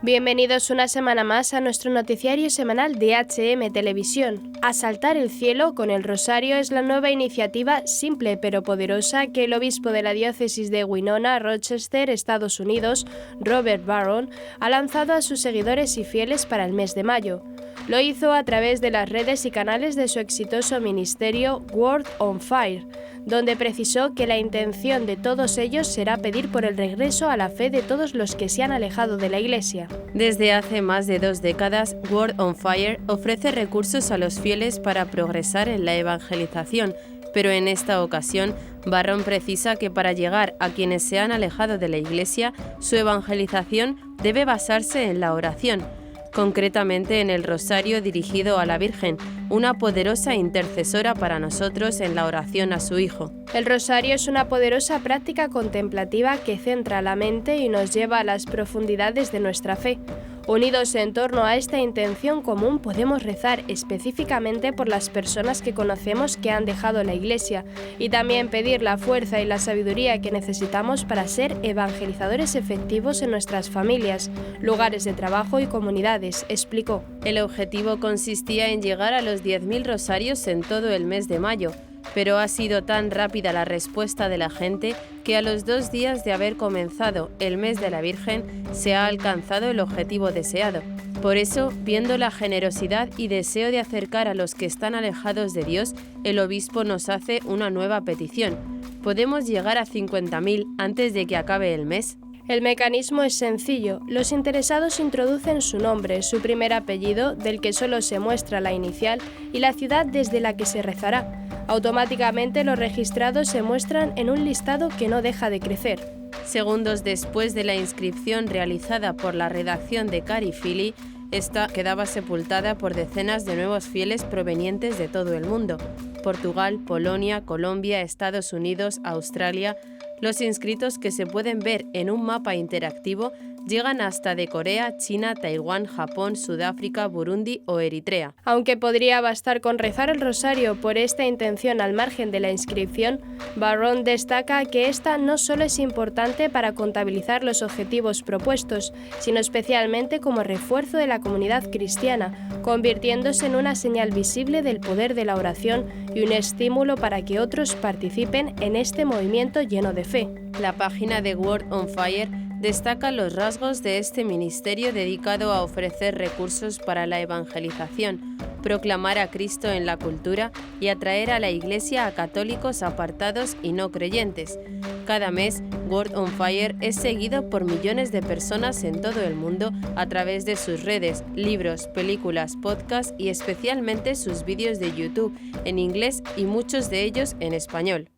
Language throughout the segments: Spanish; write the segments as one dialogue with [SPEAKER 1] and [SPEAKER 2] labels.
[SPEAKER 1] Bienvenidos una semana más a nuestro noticiario semanal de HM Televisión. Asaltar el cielo con el rosario es la nueva iniciativa simple pero poderosa que el obispo de la diócesis de Winona, Rochester, Estados Unidos, Robert Barron, ha lanzado a sus seguidores y fieles para el mes de mayo. Lo hizo a través de las redes y canales de su exitoso ministerio Word on Fire, donde precisó que la intención de todos ellos será pedir por el regreso a la fe de todos los que se han alejado de la Iglesia.
[SPEAKER 2] Desde hace más de 2 décadas, Word on Fire ofrece recursos a los fieles para progresar en la evangelización, pero en esta ocasión, Barron precisa que para llegar a quienes se han alejado de la Iglesia, su evangelización debe basarse en la oración, concretamente en el rosario dirigido a la Virgen, una poderosa intercesora para nosotros en la oración a su Hijo.
[SPEAKER 1] El rosario es una poderosa práctica contemplativa que centra la mente y nos lleva a las profundidades de nuestra fe. Unidos en torno a esta intención común, podemos rezar específicamente por las personas que conocemos que han dejado la Iglesia y también pedir la fuerza y la sabiduría que necesitamos para ser evangelizadores efectivos en nuestras familias, lugares de trabajo y comunidades, explicó.
[SPEAKER 2] El objetivo consistía en llegar a los 10.000 rosarios en todo el mes de mayo, pero ha sido tan rápida la respuesta de la gente que a los 2 días de haber comenzado el mes de la Virgen se ha alcanzado el objetivo deseado. Por eso, viendo la generosidad y deseo de acercar a los que están alejados de Dios, el obispo nos hace una nueva petición. ¿Podemos llegar a 50.000 antes de que acabe el mes?
[SPEAKER 1] El mecanismo es sencillo. Los interesados introducen su nombre, su primer apellido, del que solo se muestra la inicial, y la ciudad desde la que se rezará. Automáticamente los registrados se muestran en un listado que no deja de crecer.
[SPEAKER 2] Segundos después de la inscripción realizada por la redacción de Carey Philly, esta quedaba sepultada por decenas de nuevos fieles provenientes de todo el mundo: Portugal, Polonia, Colombia, Estados Unidos, Australia. Los inscritos, que se pueden ver en un mapa interactivo, llegan hasta de Corea, China, Taiwán, Japón, Sudáfrica, Burundi o Eritrea.
[SPEAKER 1] Aunque podría bastar con rezar el rosario por esta intención al margen de la inscripción, Barron destaca que esta no solo es importante para contabilizar los objetivos propuestos, sino especialmente como refuerzo de la comunidad cristiana, convirtiéndose en una señal visible del poder de la oración y un estímulo para que otros participen en este movimiento lleno de fe.
[SPEAKER 2] La página de Word on Fire destaca los rasgos de este ministerio dedicado a ofrecer recursos para la evangelización, proclamar a Cristo en la cultura y atraer a la Iglesia a católicos apartados y no creyentes. Cada mes, Word on Fire es seguido por millones de personas en todo el mundo a través de sus redes, libros, películas, podcasts y especialmente sus vídeos de YouTube en inglés y muchos de ellos en español.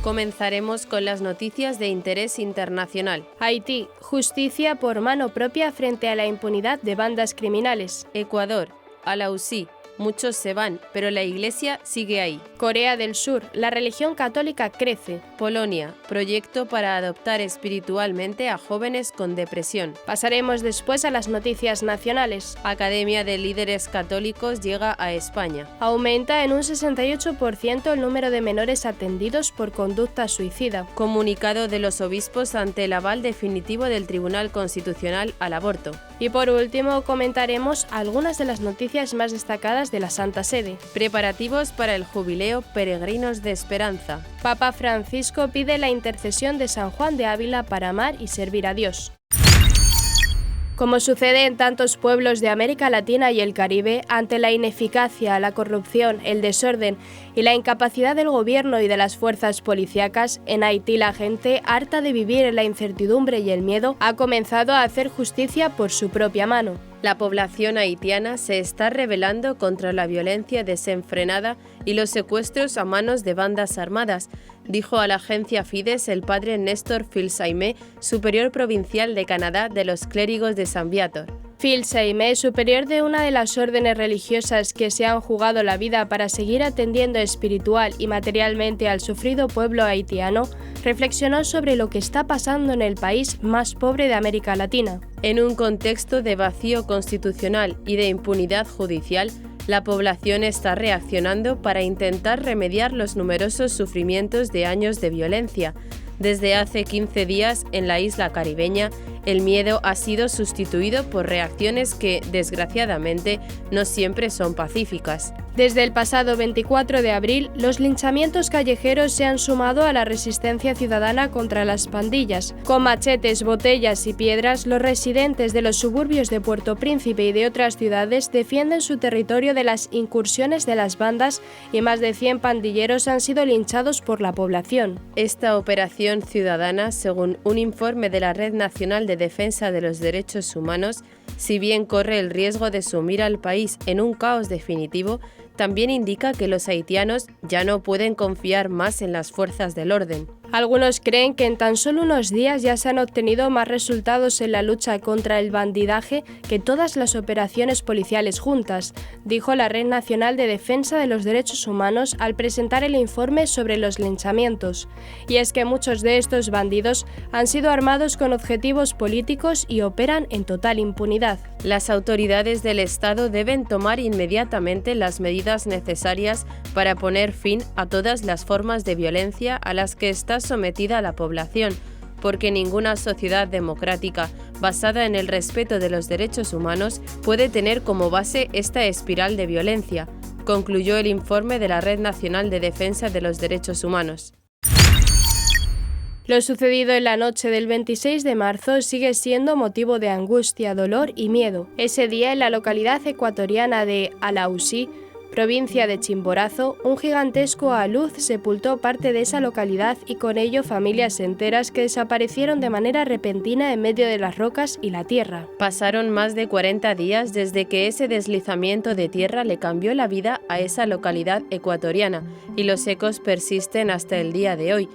[SPEAKER 2] Comenzaremos con las noticias de interés internacional.
[SPEAKER 1] Haití, justicia por mano propia frente a la impunidad de bandas criminales.
[SPEAKER 2] Ecuador, Alausí, muchos se van, pero la Iglesia sigue ahí.
[SPEAKER 1] Corea del Sur, la religión católica crece.
[SPEAKER 2] Polonia, proyecto para adoptar espiritualmente a jóvenes con depresión.
[SPEAKER 1] Pasaremos después a las noticias nacionales.
[SPEAKER 2] Academia de Líderes Católicos llega a España.
[SPEAKER 1] Aumenta en un 68% el número de menores atendidos por conducta suicida.
[SPEAKER 2] Comunicado de los obispos ante el aval definitivo del Tribunal Constitucional al aborto.
[SPEAKER 1] Y por último, comentaremos algunas de las noticias más destacadas de la Santa Sede.
[SPEAKER 2] Preparativos para el jubileo Peregrinos de Esperanza.
[SPEAKER 1] Papa Francisco pide la intercesión de San Juan de Ávila para amar y servir a Dios. Como sucede en tantos pueblos de América Latina y el Caribe, ante la ineficacia, la corrupción, el desorden y la incapacidad del gobierno y de las fuerzas policíacas, en Haití la gente, harta de vivir en la incertidumbre y el miedo, ha comenzado a hacer justicia por su propia mano.
[SPEAKER 2] La población haitiana se está rebelando contra la violencia desenfrenada y los secuestros a manos de bandas armadas, dijo a la agencia Fides el padre Néstor Filsaimé, superior provincial de Canadá de los clérigos de San Viator.
[SPEAKER 1] Filsaimé, superior de una de las órdenes religiosas que se han jugado la vida para seguir atendiendo espiritual y materialmente al sufrido pueblo haitiano, reflexionó sobre lo que está pasando en el país más pobre de América Latina.
[SPEAKER 2] En un contexto de vacío constitucional y de impunidad judicial, la población está reaccionando para intentar remediar los numerosos sufrimientos de años de violencia. Desde hace 15 días, en la isla caribeña, el miedo ha sido sustituido por reacciones que, desgraciadamente, no siempre son pacíficas.
[SPEAKER 1] Desde el pasado 24 de abril, los linchamientos callejeros se han sumado a la resistencia ciudadana contra las pandillas. Con machetes, botellas y piedras, los residentes de los suburbios de Puerto Príncipe y de otras ciudades defienden su territorio de las incursiones de las bandas y más de 100 pandilleros han sido linchados por la población.
[SPEAKER 2] Esta operación ciudadana, según un informe de la Red Nacional de Defensa de los Derechos Humanos, si bien corre el riesgo de sumir al país en un caos definitivo, también indica que los haitianos ya no pueden confiar más en las fuerzas del orden.
[SPEAKER 1] Algunos creen que en tan solo unos días ya se han obtenido más resultados en la lucha contra el bandidaje que todas las operaciones policiales juntas, dijo la Red Nacional de Defensa de los Derechos Humanos al presentar el informe sobre los linchamientos. Y es que muchos de estos bandidos han sido armados con objetivos políticos y operan en total impunidad.
[SPEAKER 2] Las autoridades del Estado deben tomar inmediatamente las medidas necesarias para poner fin a todas las formas de violencia a las que está sometida a la población, porque ninguna sociedad democrática basada en el respeto de los derechos humanos puede tener como base esta espiral de violencia, concluyó el informe de la Red Nacional de Defensa de los Derechos Humanos.
[SPEAKER 1] Lo sucedido en la noche del 26 de marzo sigue siendo motivo de angustia, dolor y miedo. Ese día, en la localidad ecuatoriana de Alausí, provincia de Chimborazo, un gigantesco alud sepultó parte de esa localidad y con ello familias enteras que desaparecieron de manera repentina en medio de las rocas y la tierra.
[SPEAKER 2] Pasaron más de 40 días desde que ese deslizamiento de tierra le cambió la vida a esa localidad ecuatoriana y los ecos persisten hasta el día de hoy.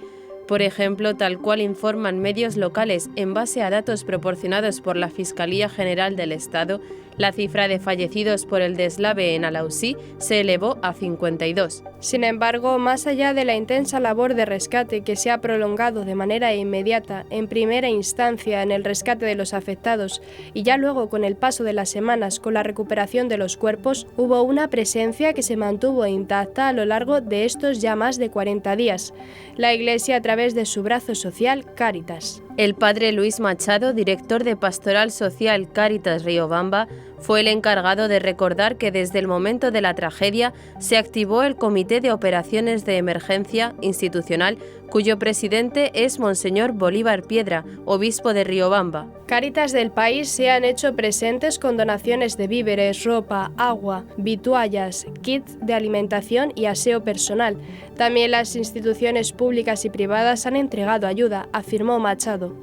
[SPEAKER 2] Por ejemplo, tal cual informan medios locales en base a datos proporcionados por la Fiscalía General del Estado, la cifra de fallecidos por el deslave en Alausí se elevó a 52.
[SPEAKER 1] Sin embargo, más allá de la intensa labor de rescate que se ha prolongado de manera inmediata, en primera instancia en el rescate de los afectados y ya luego con el paso de las semanas con la recuperación de los cuerpos, hubo una presencia que se mantuvo intacta a lo largo de estos ya más de 40 días. La Iglesia a través de su brazo social, Cáritas.
[SPEAKER 2] El padre Luis Machado, director de Pastoral Social Cáritas Riobamba, fue el encargado de recordar que desde el momento de la tragedia se activó el Comité de Operaciones de Emergencia Institucional, cuyo presidente es Monseñor Bolívar Piedra, obispo de Riobamba.
[SPEAKER 1] Cáritas del país se han hecho presentes con donaciones de víveres, ropa, agua, vituallas, kits de alimentación y aseo personal. También las instituciones públicas y privadas han entregado ayuda, afirmó Machado.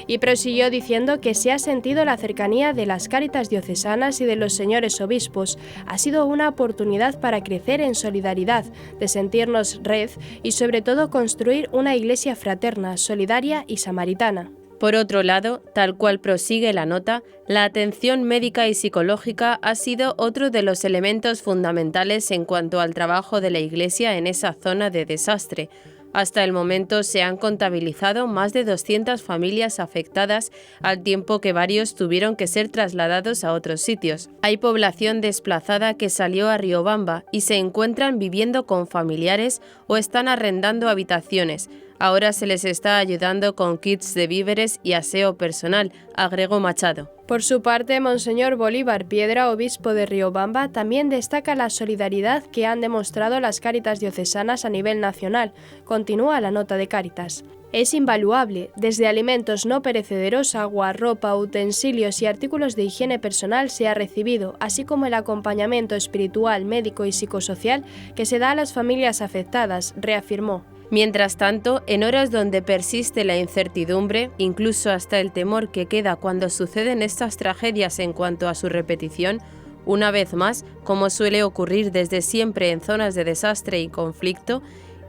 [SPEAKER 1] Y prosiguió diciendo que se ha sentido la cercanía de las Cáritas diocesanas y de los señores obispos. Ha sido una oportunidad para crecer en solidaridad, de sentirnos red y sobre todo construir una iglesia fraterna, solidaria y samaritana.
[SPEAKER 2] Por otro lado, tal cual prosigue la nota, la atención médica y psicológica ha sido otro de los elementos fundamentales en cuanto al trabajo de la Iglesia en esa zona de desastre. Hasta el momento se han contabilizado más de 200 familias afectadas, al tiempo que varios tuvieron que ser trasladados a otros sitios. Hay población desplazada que salió a Riobamba y se encuentran viviendo con familiares o están arrendando habitaciones. Ahora se les está ayudando con kits de víveres y aseo personal, agregó Machado.
[SPEAKER 1] Por su parte, Monseñor Bolívar Piedra, obispo de Riobamba, también destaca la solidaridad que han demostrado las Cáritas diocesanas a nivel nacional. Continúa la nota de Cáritas. Es invaluable, desde alimentos no perecederos, agua, ropa, utensilios y artículos de higiene personal se ha recibido, así como el acompañamiento espiritual, médico y psicosocial que se da a las familias afectadas, reafirmó.
[SPEAKER 2] Mientras tanto, en horas donde persiste la incertidumbre, incluso hasta el temor que queda cuando suceden estas tragedias en cuanto a su repetición, una vez más, como suele ocurrir desde siempre en zonas de desastre y conflicto,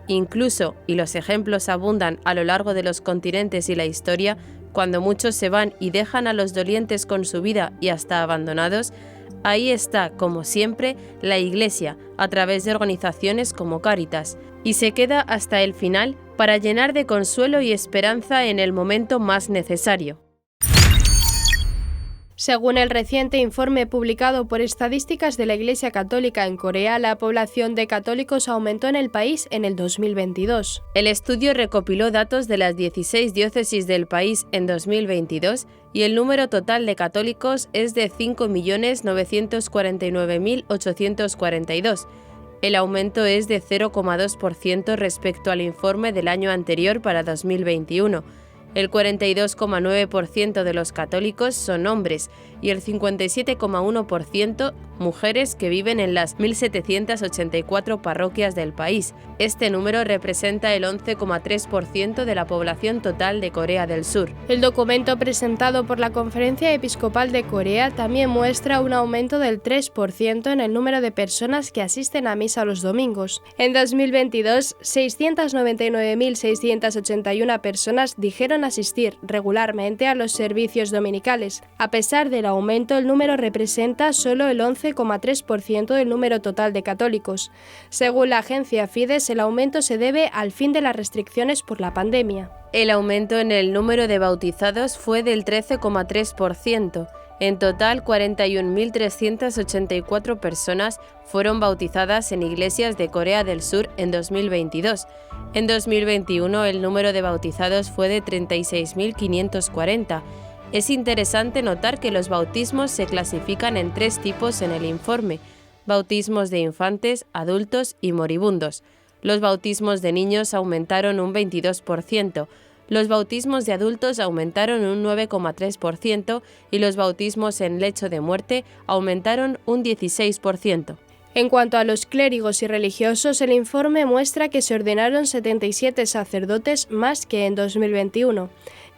[SPEAKER 2] incluso, y los ejemplos abundan a lo largo de los continentes y la historia, cuando muchos se van y dejan a los dolientes con su vida y hasta abandonados, ahí está, como siempre, la Iglesia, a través de organizaciones como Cáritas, y se queda hasta el final para llenar de consuelo y esperanza en el momento más necesario.
[SPEAKER 1] Según el reciente informe publicado por Estadísticas de la Iglesia Católica en Corea, la población de católicos aumentó en el país en el 2022.
[SPEAKER 2] El estudio recopiló datos de las 16 diócesis del país en 2022 y el número total de católicos es de 5.949.842. El aumento es de 0,2% respecto al informe del año anterior para 2021. El 42,9% de los católicos son hombres y el 57,1% mujeres que viven en las 1.784 parroquias del país. Este número representa el 11,3% de la población total de Corea del Sur.
[SPEAKER 1] El documento presentado por la Conferencia Episcopal de Corea también muestra un aumento del 3% en el número de personas que asisten a misa los domingos. En 2022, 699.681 personas dijeron asistir regularmente a los servicios dominicales. A pesar del aumento, el número representa solo el 11,3% del número total de católicos. Según la agencia Fides, el aumento se debe al fin de las restricciones por la pandemia.
[SPEAKER 2] El aumento en el número de bautizados fue del 13,3%. En total, 41.384 personas fueron bautizadas en iglesias de Corea del Sur en 2022. En 2021, el número de bautizados fue de 36.540. Es interesante notar que los bautismos se clasifican en 3 tipos en el informe: bautismos de infantes, adultos y moribundos. Los bautismos de niños aumentaron un 22%. Los bautismos de adultos aumentaron un 9,3% y los bautismos en lecho de muerte aumentaron un 16%.
[SPEAKER 1] En cuanto a los clérigos y religiosos, el informe muestra que se ordenaron 77 sacerdotes más que en 2021.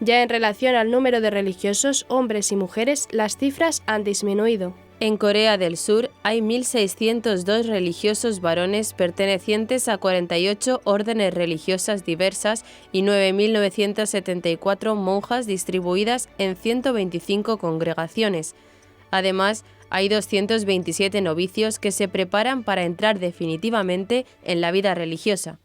[SPEAKER 1] Ya en relación al número de religiosos, hombres y mujeres, las cifras han disminuido.
[SPEAKER 2] En Corea del Sur hay 1.602 religiosos varones pertenecientes a 48 órdenes religiosas diversas y 9.974 monjas distribuidas en 125 congregaciones. Además, hay 227 novicios que se preparan para entrar definitivamente en la vida religiosa.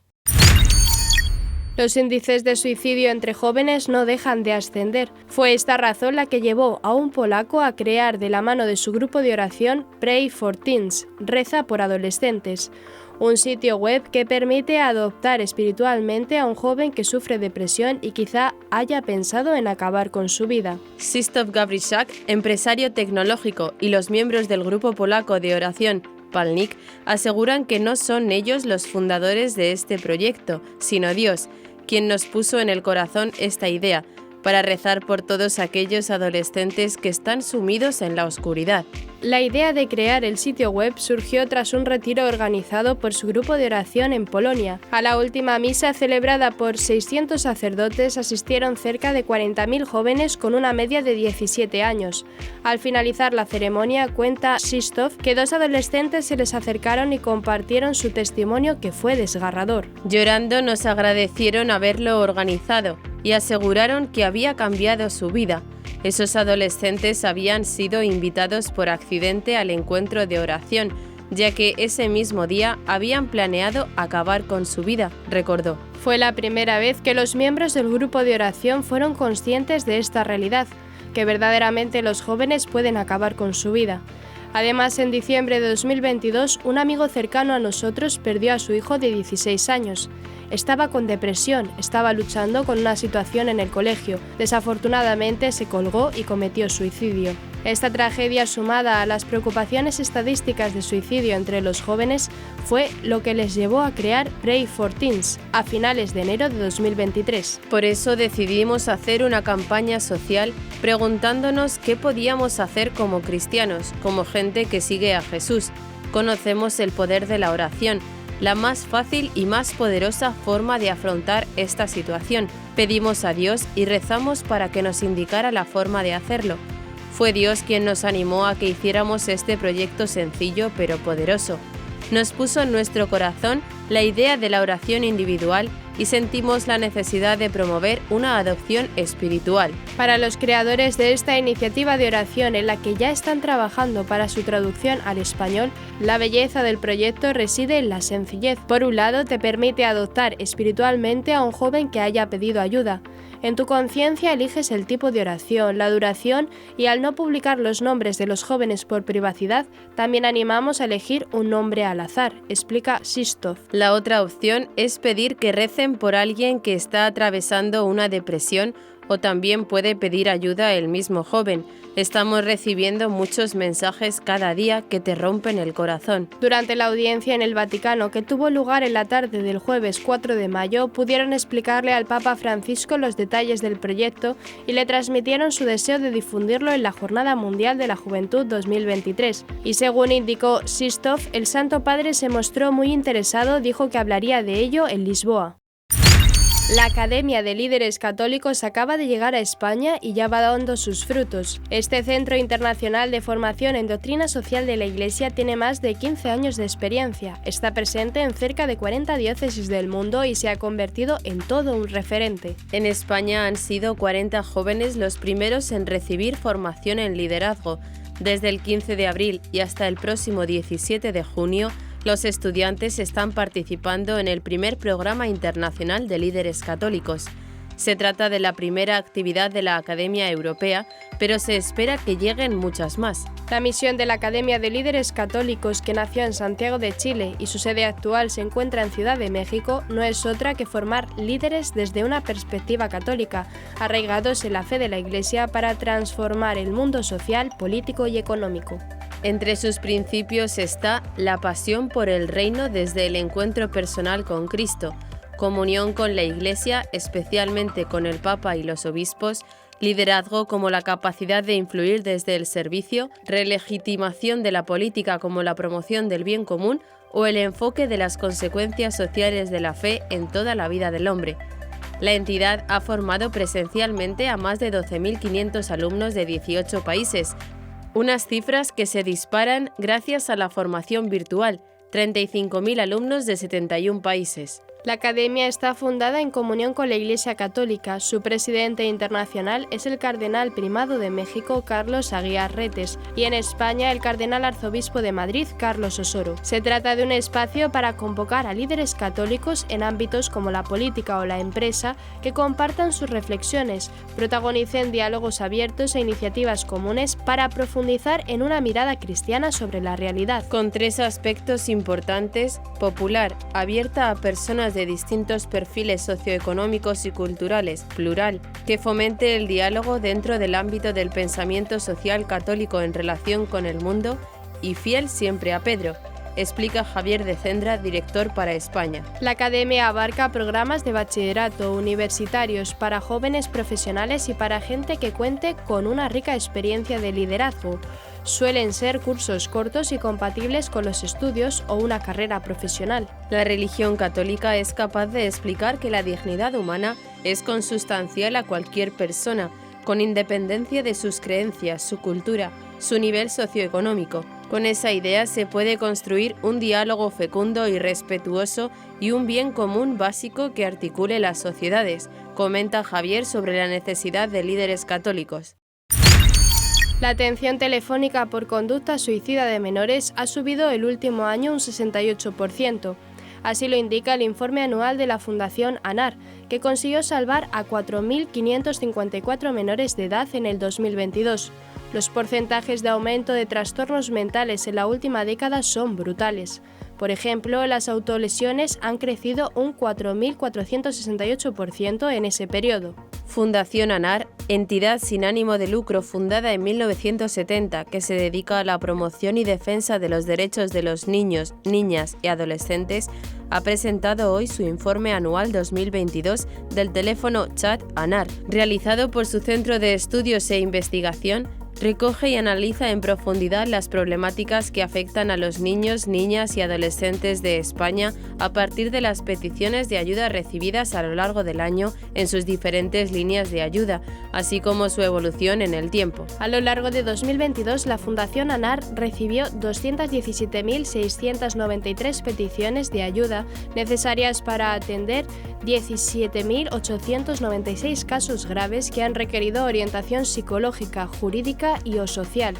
[SPEAKER 1] Los índices de suicidio entre jóvenes no dejan de ascender. Fue esta razón la que llevó a un polaco a crear, de la mano de su grupo de oración, Pray for Teens, Reza por Adolescentes, un sitio web que permite adoptar espiritualmente a un joven que sufre depresión y quizá haya pensado en acabar con su vida.
[SPEAKER 2] Krzysztof Gawryszak, empresario tecnológico, y los miembros del grupo polaco de oración Palnik aseguran que no son ellos los fundadores de este proyecto, sino Dios, quien nos puso en el corazón esta idea, para rezar por todos aquellos adolescentes que están sumidos en la oscuridad.
[SPEAKER 1] La idea de crear el sitio web surgió tras un retiro organizado por su grupo de oración en Polonia. A la última misa, celebrada por 600 sacerdotes, asistieron cerca de 40.000 jóvenes con una media de 17 años. Al finalizar la ceremonia, cuenta Krzysztof que 2 adolescentes se les acercaron y compartieron su testimonio, que fue desgarrador.
[SPEAKER 2] Llorando, nos agradecieron haberlo organizado y aseguraron que había cambiado su vida. Esos adolescentes habían sido invitados por accidente al encuentro de oración, ya que ese mismo día habían planeado acabar con su vida, recordó.
[SPEAKER 1] Fue la primera vez que los miembros del grupo de oración fueron conscientes de esta realidad, que verdaderamente los jóvenes pueden acabar con su vida. Además, en diciembre de 2022, un amigo cercano a nosotros perdió a su hijo de 16 años. Estaba con depresión, estaba luchando con una situación en el colegio. Desafortunadamente se colgó y cometió suicidio. Esta tragedia, sumada a las preocupaciones estadísticas de suicidio entre los jóvenes, fue lo que les llevó a crear Pray for Teens a finales de enero de 2023.
[SPEAKER 2] Por eso decidimos hacer una campaña social preguntándonos qué podíamos hacer como cristianos, como gente que sigue a Jesús. Conocemos el poder de la oración, la más fácil y más poderosa forma de afrontar esta situación. Pedimos a Dios y rezamos para que nos indicara la forma de hacerlo. Fue Dios quien nos animó a que hiciéramos este proyecto sencillo pero poderoso. Nos puso en nuestro corazón la idea de la oración individual y sentimos la necesidad de promover una adopción espiritual.
[SPEAKER 1] Para los creadores de esta iniciativa de oración en la que ya están trabajando para su traducción al español, la belleza del proyecto reside en la sencillez. Por un lado, te permite adoptar espiritualmente a un joven que haya pedido ayuda. En tu conciencia eliges el tipo de oración, la duración y al no publicar los nombres de los jóvenes por privacidad, también animamos a elegir un nombre al azar, explica Sistov.
[SPEAKER 2] La otra opción es pedir que recen por alguien que está atravesando una depresión o también puede pedir ayuda el mismo joven. Estamos recibiendo muchos mensajes cada día que te rompen el corazón.
[SPEAKER 1] Durante la audiencia en el Vaticano, que tuvo lugar en la tarde del jueves 4 de mayo, pudieron explicarle al Papa Francisco los detalles del proyecto y le transmitieron su deseo de difundirlo en la Jornada Mundial de la Juventud 2023. Y según indicó Sistov, el Santo Padre se mostró muy interesado, dijo que hablaría de ello en Lisboa. La Academia de Líderes Católicos acaba de llegar a España y ya va dando sus frutos. Este Centro Internacional de Formación en Doctrina Social de la Iglesia tiene más de 15 años de experiencia. Está presente en cerca de 40 diócesis del mundo y se ha convertido en todo un referente.
[SPEAKER 2] En España han sido 40 jóvenes los primeros en recibir formación en liderazgo. Desde el 15 de abril y hasta el próximo 17 de junio, los estudiantes están participando en el primer programa internacional de líderes católicos. Se trata de la primera actividad de la Academia Europea, pero se espera que lleguen muchas más.
[SPEAKER 1] La misión de la Academia de Líderes Católicos, que nació en Santiago de Chile y su sede actual se encuentra en Ciudad de México, no es otra que formar líderes desde una perspectiva católica, arraigados en la fe de la Iglesia para transformar el mundo social, político y económico.
[SPEAKER 2] Entre sus principios está la pasión por el reino desde el encuentro personal con Cristo, comunión con la Iglesia, especialmente con el Papa y los obispos, liderazgo como la capacidad de influir desde el servicio, relegitimación de la política como la promoción del bien común o el enfoque de las consecuencias sociales de la fe en toda la vida del hombre. La entidad ha formado presencialmente a más de 12.500 alumnos de 18 países, unas cifras que se disparan gracias a la formación virtual, 35.000 alumnos de 71 países.
[SPEAKER 1] La Academia está fundada en comunión con la Iglesia Católica. Su presidente internacional es el Cardenal Primado de México, Carlos Aguiar Retes, y en España el Cardenal Arzobispo de Madrid, Carlos Osoro. Se trata de un espacio para convocar a líderes católicos en ámbitos como la política o la empresa que compartan sus reflexiones, protagonicen diálogos abiertos e iniciativas comunes para profundizar en una mirada cristiana sobre la realidad.
[SPEAKER 2] Con 3 aspectos importantes: popular, abierta a personas de distintos perfiles socioeconómicos y culturales, plural, que fomente el diálogo dentro del ámbito del pensamiento social católico en relación con el mundo, y fiel siempre a Pedro, explica Javier de Cendra, director para España.
[SPEAKER 1] La Academia abarca programas de bachillerato, universitarios, para jóvenes profesionales y para gente que cuente con una rica experiencia de liderazgo. Suelen ser cursos cortos y compatibles con los estudios o una carrera profesional.
[SPEAKER 2] La religión católica es capaz de explicar que la dignidad humana es consustancial a cualquier persona, con independencia de sus creencias, su cultura, su nivel socioeconómico. Con esa idea se puede construir un diálogo fecundo y respetuoso y un bien común básico que articule las sociedades, comenta Javier sobre la necesidad de líderes católicos.
[SPEAKER 1] La atención telefónica por conducta suicida de menores ha subido el último año un 68%. Así lo indica el informe anual de la Fundación ANAR, que consiguió salvar a 4.554 menores de edad en el 2022. Los porcentajes de aumento de trastornos mentales en la última década son brutales. Por ejemplo, las autolesiones han crecido un 4.468% en ese periodo.
[SPEAKER 2] Fundación ANAR, entidad sin ánimo de lucro fundada en 1970 que se dedica a la promoción y defensa de los derechos de los niños, niñas y adolescentes, ha presentado hoy su informe anual 2022 del teléfono Chat ANAR, realizado por su Centro de Estudios e Investigación. Recoge y analiza en profundidad las problemáticas que afectan a los niños, niñas y adolescentes de España a partir de las peticiones de ayuda recibidas a lo largo del año en sus diferentes líneas de ayuda, así como su evolución en el tiempo.
[SPEAKER 1] A lo largo de 2022, la Fundación ANAR recibió 217.693 peticiones de ayuda necesarias para atender 17.896 casos graves que han requerido orientación psicológica, jurídica y o social.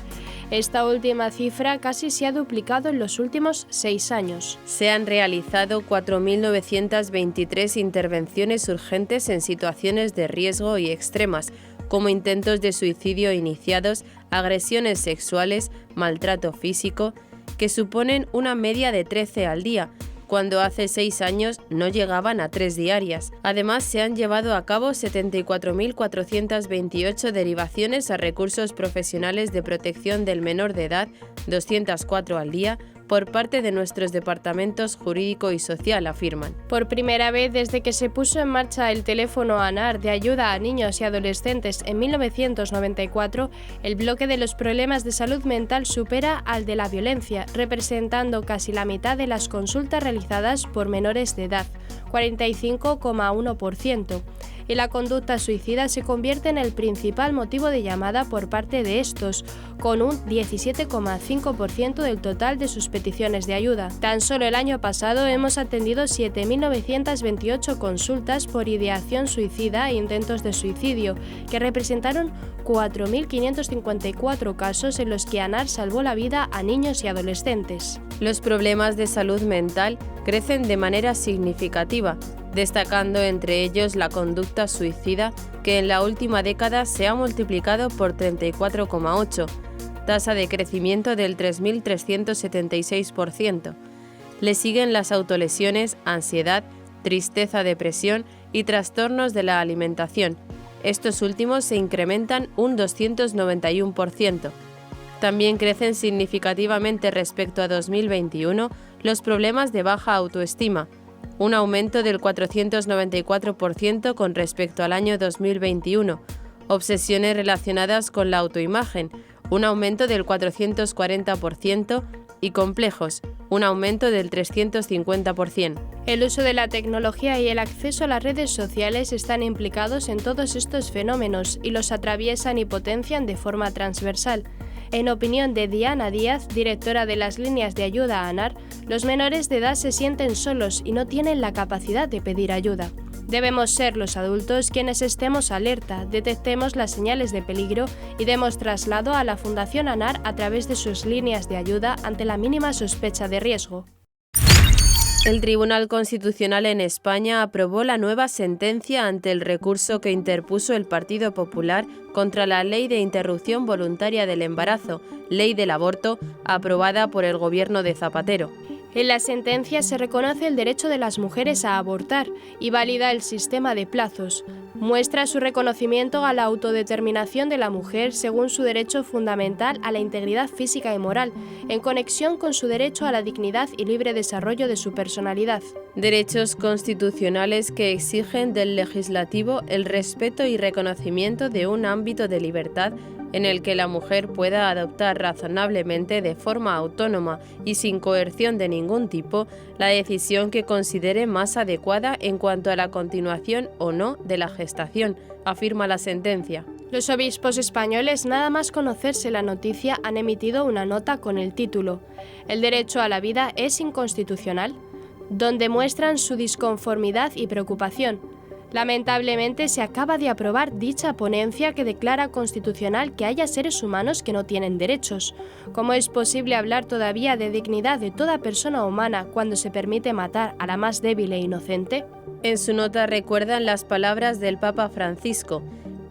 [SPEAKER 1] Esta última cifra casi se ha duplicado en los últimos 6 años.
[SPEAKER 2] Se han realizado 4.923 intervenciones urgentes en situaciones de riesgo y extremas, como intentos de suicidio iniciados, agresiones sexuales, maltrato físico, que suponen una media de 13 al día, cuando hace 6 años no llegaban a 3 diarias. Además, se han llevado a cabo 74.428 derivaciones a recursos profesionales de protección del menor de edad, 204 al día, por parte de nuestros departamentos jurídico y social, afirman.
[SPEAKER 1] Por primera vez desde que se puso en marcha el teléfono ANAR de ayuda a niños y adolescentes en 1994, el bloque de los problemas de salud mental supera al de la violencia, representando casi la mitad de las consultas realizadas por menores de edad, 45,1%. Y la conducta suicida se convierte en el principal motivo de llamada por parte de estos, con un 17,5% del total de sus peticiones de ayuda. Tan solo el año pasado hemos atendido 7.928 consultas por ideación suicida e intentos de suicidio, que representaron 4.554 casos en los que ANAR salvó la vida a niños y adolescentes.
[SPEAKER 2] Los problemas de salud mental crecen de manera significativa, destacando entre ellos la conducta suicida, que en la última década se ha multiplicado por 34,8, tasa de crecimiento del 3.376%. Le siguen las autolesiones, ansiedad, tristeza, depresión y trastornos de la alimentación. Estos últimos se incrementan un 291%. También crecen significativamente respecto a 2021 los problemas de baja autoestima, un aumento del 494% con respecto al año 2021, obsesiones relacionadas con la autoimagen, un aumento del 440%, y complejos, un aumento del 350%.
[SPEAKER 1] El uso de la tecnología y el acceso a las redes sociales están implicados en todos estos fenómenos y los atraviesan y potencian de forma transversal. En opinión de Diana Díaz, directora de las líneas de ayuda ANAR, los menores de edad se sienten solos y no tienen la capacidad de pedir ayuda. Debemos ser los adultos quienes estemos alerta, detectemos las señales de peligro y demos traslado a la Fundación ANAR a través de sus líneas de ayuda ante la mínima sospecha de riesgo.
[SPEAKER 2] El Tribunal Constitucional en España aprobó la nueva sentencia ante el recurso que interpuso el Partido Popular contra la Ley de Interrupción Voluntaria del Embarazo, Ley del Aborto, aprobada por el Gobierno de Zapatero.
[SPEAKER 1] En la sentencia se reconoce el derecho de las mujeres a abortar y valida el sistema de plazos. Muestra su reconocimiento a la autodeterminación de la mujer según su derecho fundamental a la integridad física y moral, en conexión con su derecho a la dignidad y libre desarrollo de su personalidad.
[SPEAKER 2] Derechos constitucionales que exigen del legislativo el respeto y reconocimiento de un ámbito de libertad en el que la mujer pueda adoptar razonablemente de forma autónoma y sin coerción de ningún tipo la decisión que considere más adecuada en cuanto a la continuación o no de la gestación, afirma la sentencia.
[SPEAKER 1] Los obispos españoles, nada más conocerse la noticia, han emitido una nota con el título «El derecho a la vida es inconstitucional», donde muestran su disconformidad y preocupación. Lamentablemente se acaba de aprobar dicha ponencia que declara constitucional que haya seres humanos que no tienen derechos. ¿Cómo es posible hablar todavía de dignidad de toda persona humana cuando se permite matar a la más débil e inocente?
[SPEAKER 2] En su nota recuerdan las palabras del Papa Francisco.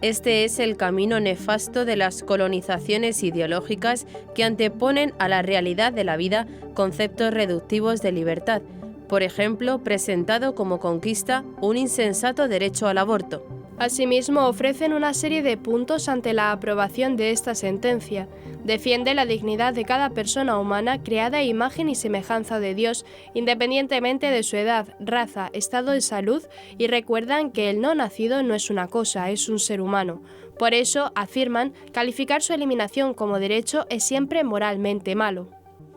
[SPEAKER 2] Este es el camino nefasto de las colonizaciones ideológicas que anteponen a la realidad de la vida conceptos reductivos de libertad. Por ejemplo, presentado como conquista un insensato derecho al aborto.
[SPEAKER 1] Asimismo, ofrecen una serie de puntos ante la aprobación de esta sentencia. Defiende la dignidad de cada persona humana creada a imagen y semejanza de Dios, independientemente de su edad, raza, estado de salud, y recuerdan que el no nacido no es una cosa, es un ser humano. Por eso, afirman, calificar su eliminación como derecho es siempre moralmente malo.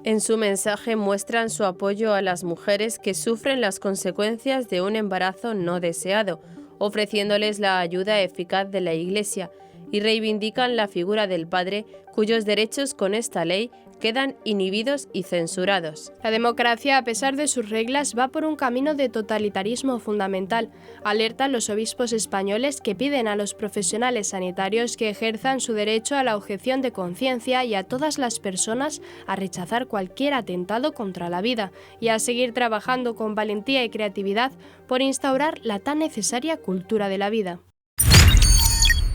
[SPEAKER 2] En su mensaje muestran su apoyo a las mujeres que sufren las consecuencias de un embarazo no deseado, ofreciéndoles la ayuda eficaz de la Iglesia, y reivindican la figura del padre, cuyos derechos con esta ley quedan inhibidos y censurados.
[SPEAKER 1] La democracia, a pesar de sus reglas, va por un camino de totalitarismo fundamental, alertan los obispos españoles que piden a los profesionales sanitarios que ejerzan su derecho a la objeción de conciencia y a todas las personas a rechazar cualquier atentado contra la vida y a seguir trabajando con valentía y creatividad por instaurar la tan necesaria cultura de la vida.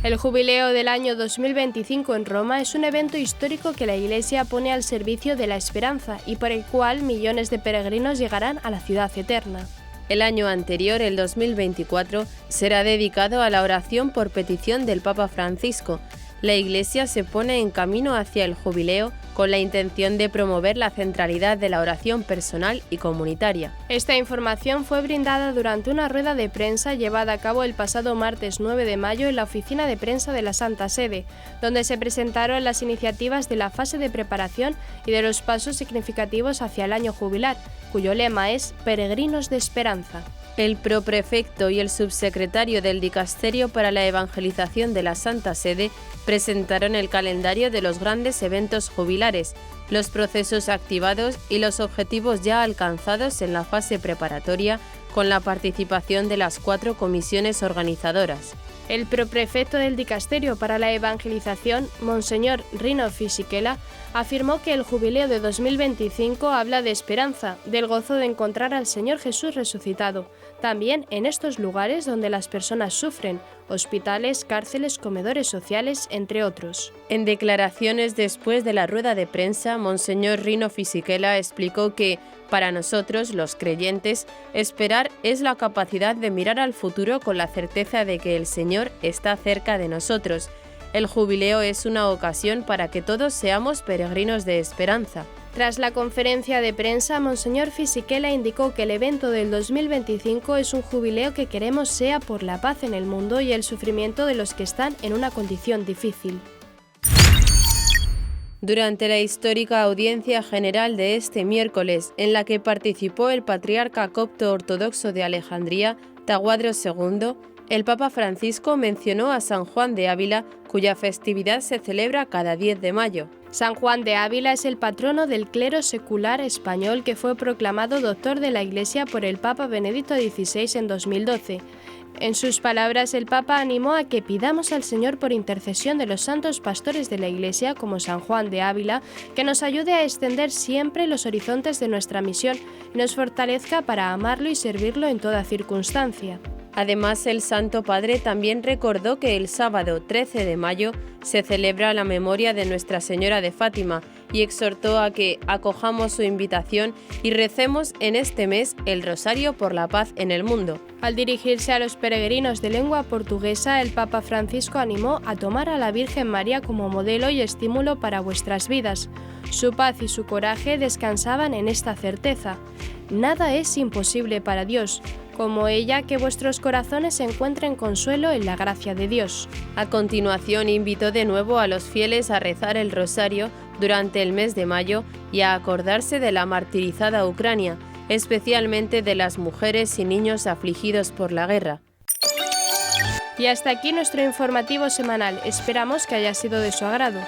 [SPEAKER 1] El jubileo del año 2025 en Roma es un evento histórico que la Iglesia pone al servicio de la esperanza y por el cual millones de peregrinos llegarán a la ciudad eterna.
[SPEAKER 2] El año anterior, el 2024, será dedicado a la oración por petición del Papa Francisco. La Iglesia se pone en camino hacia el jubileo con la intención de promover la centralidad de la oración personal y comunitaria.
[SPEAKER 1] Esta información fue brindada durante una rueda de prensa llevada a cabo el pasado martes 9 de mayo en la oficina de prensa de la Santa Sede, donde se presentaron las iniciativas de la fase de preparación y de los pasos significativos hacia el año jubilar, cuyo lema es Peregrinos de Esperanza.
[SPEAKER 2] El proprefecto y el subsecretario del Dicasterio para la Evangelización de la Santa Sede presentaron el calendario de los grandes eventos jubilares, los procesos activados y los objetivos ya alcanzados en la fase preparatoria con la participación de las 4 comisiones organizadoras.
[SPEAKER 1] El proprefecto del Dicasterio para la Evangelización, Monseñor Rino Fisichella, afirmó que el jubileo de 2025 habla de esperanza, del gozo de encontrar al Señor Jesús resucitado, también en estos lugares donde las personas sufren, hospitales, cárceles, comedores sociales, entre otros.
[SPEAKER 2] En declaraciones después de la rueda de prensa, Monseñor Rino Fisichella explicó que, para nosotros, los creyentes, esperar es la capacidad de mirar al futuro con la certeza de que el Señor está cerca de nosotros. El jubileo es una ocasión para que todos seamos peregrinos de esperanza.
[SPEAKER 1] Tras la conferencia de prensa, Monseñor Fisichella indicó que el evento del 2025 es un jubileo que queremos sea por la paz en el mundo y el sufrimiento de los que están en una condición difícil.
[SPEAKER 2] Durante la histórica audiencia general de este miércoles, en la que participó el patriarca copto ortodoxo de Alejandría, Tawadros II, el Papa Francisco mencionó a San Juan de Ávila, cuya festividad se celebra cada 10 de mayo.
[SPEAKER 1] San Juan de Ávila es el patrono del clero secular español que fue proclamado doctor de la Iglesia por el Papa Benedicto XVI en 2012. En sus palabras, el Papa animó a que pidamos al Señor por intercesión de los santos pastores de la Iglesia, como San Juan de Ávila, que nos ayude a extender siempre los horizontes de nuestra misión y nos fortalezca para amarlo y servirlo en toda circunstancia.
[SPEAKER 2] Además, el Santo Padre también recordó que el sábado 13 de mayo se celebra la memoria de Nuestra Señora de Fátima y exhortó a que acojamos su invitación y recemos en este mes el Rosario por la Paz en el mundo.
[SPEAKER 1] Al dirigirse a los peregrinos de lengua portuguesa, el Papa Francisco animó a tomar a la Virgen María como modelo y estímulo para vuestras vidas. Su paz y su coraje descansaban en esta certeza: nada es imposible para Dios. Como ella, que vuestros corazones encuentren consuelo en la gracia de Dios.
[SPEAKER 2] A continuación, invitó de nuevo a los fieles a rezar el rosario durante el mes de mayo y a acordarse de la martirizada Ucrania, especialmente de las mujeres y niños afligidos por la guerra.
[SPEAKER 1] Y hasta aquí nuestro informativo semanal. Esperamos que haya sido de su agrado.